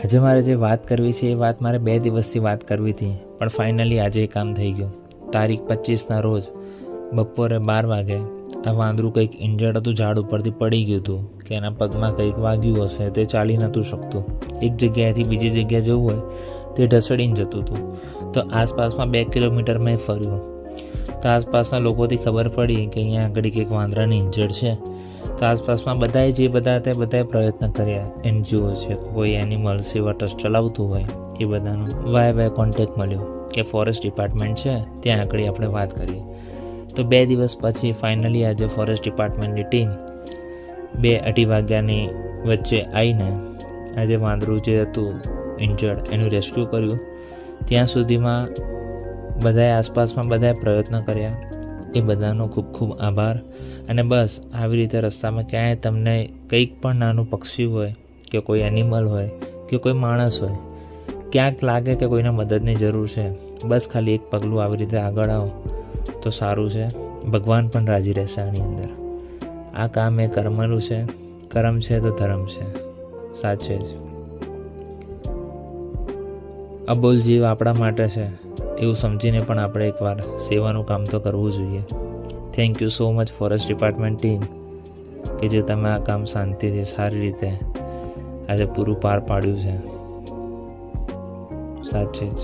આજે મારે જે વાત કરવી છે એ વાત મારે 2 દિવસથી વાત કરવી હતી, પણ ફાઇનલી આજે એ કામ થઈ ગયું. તારીખ 25ના રોજ બપોરે 12 વાગે આ વાંદરું કંઈક ઇન્જર્ડ હતું, ઝાડ ઉપરથી પડી ગયું હતું કે એના પગમાં કંઈક વાગ્યું હશે, તે ચાલી નહોતું શકતું. એક જગ્યાએથી બીજી જગ્યાએ જવું હોય તે ઢસડીને જતું હતું. તો આસપાસમાં 2 કિલોમીટર મેં ફર્યું. તો આસપાસના લોકોથી ખબર પડી કે અહીંયા આગળ કંઈક વાંદરાને ઇન્જર્ડ છે. તો આસપાસમાં બધાએ જે બધા હતા બધાએ પ્રયત્ન કર્યા. NGO છે, કોઈ એનિમલ સેવા ટ્રસ્ટ ચલાવતું હોય એ બધાનો વાય કોન્ટેક્ટ મળ્યો કે ફોરેસ્ટ ડિપાર્ટમેન્ટ છે ત્યાં આગળ આપણે વાત કરીએ. તો 2 દિવસ પછી ફાઇનલી આજે ફોરેસ્ટ ડિપાર્ટમેન્ટની ટીમ 2-2:30 વાગ્યાની વચ્ચે આવીને આજે વાંદરું જે હતું ઇન્જર્ડ એનું રેસ્ક્યુ કર્યું. ત્યાં સુધીમાં બધાએ આસપાસમાં બધાએ પ્રયત્ન કર્યા. એ બધાનો ખૂબ ખૂબ આભાર. અને બસ આવી રીતે રસ્તામાં ક્યાંય તમને કંઈક પણ નાનું પક્ષી હોય કે કોઈ એનિમલ હોય કે કોઈ માણસ હોય, ક્યાંક લાગે કે કોઈને મદદની જરૂર છે, બસ ખાલી એક પગલું આવી રીતે આગળ આવો તો સારું છે. ભગવાન પણ રાજી રહેશે આની અંદર. આ કામ એ કર્મનું છે, કર્મ છે તો ધર્મ છે, સાચે જ. અબોલ જીવ આપણા માટે છે એવું સમજીને પણ આપણે એકવાર સેવાનું કામ તો કરવું જોઈએ. Thank you so much forest department team કે જે તમે આ કામ શાંતિથી સારી રીતે આજે પૂરું પાર પાડ્યું છે, સાચે જ.